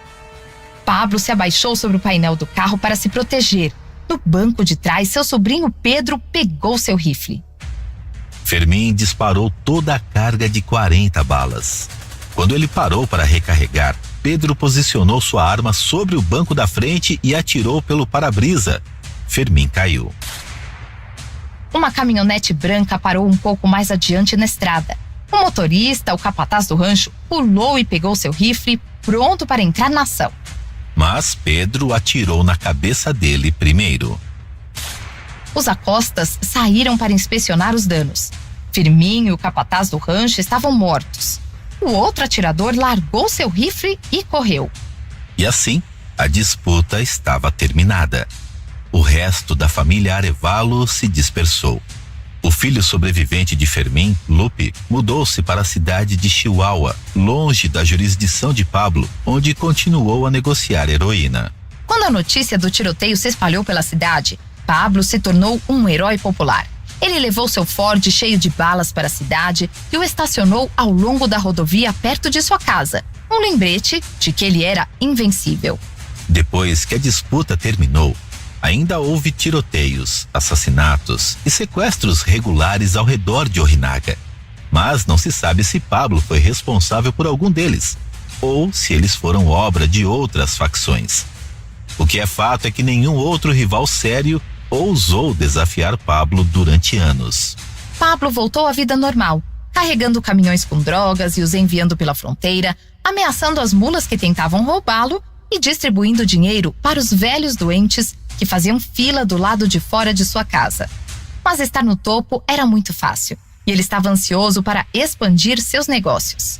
Pablo se abaixou sobre o painel do carro para se proteger. No banco de trás, seu sobrinho Pedro pegou seu rifle. Fermín disparou toda a carga de 40 balas. Quando ele parou para recarregar, Pedro posicionou sua arma sobre o banco da frente e atirou pelo para-brisa. Fermín caiu. Uma caminhonete branca parou um pouco mais adiante na estrada. O motorista, o capataz do rancho, pulou e pegou seu rifle, pronto para entrar na ação. Mas Pedro atirou na cabeça dele primeiro. Os Acostas saíram para inspecionar os danos. Fermín e o capataz do rancho estavam mortos. O outro atirador largou seu rifle e correu. E assim, a disputa estava terminada. O resto da família Arévalo se dispersou. O filho sobrevivente de Fermín, Lupe, mudou-se para a cidade de Chihuahua, longe da jurisdição de Pablo, onde continuou a negociar heroína. Quando a notícia do tiroteio se espalhou pela cidade, Pablo se tornou um herói popular. Ele levou seu Ford cheio de balas para a cidade e o estacionou ao longo da rodovia perto de sua casa. Um lembrete de que ele era invencível. Depois que a disputa terminou, ainda houve tiroteios, assassinatos e sequestros regulares ao redor de Ojinaga. Mas não se sabe se Pablo foi responsável por algum deles, ou se eles foram obra de outras facções. O que é fato é que nenhum outro rival sério ousou desafiar Pablo durante anos. Pablo voltou à vida normal, carregando caminhões com drogas e os enviando pela fronteira, ameaçando as mulas que tentavam roubá-lo e distribuindo dinheiro para os velhos doentes que faziam fila do lado de fora de sua casa. Mas estar no topo era muito fácil, e ele estava ansioso para expandir seus negócios.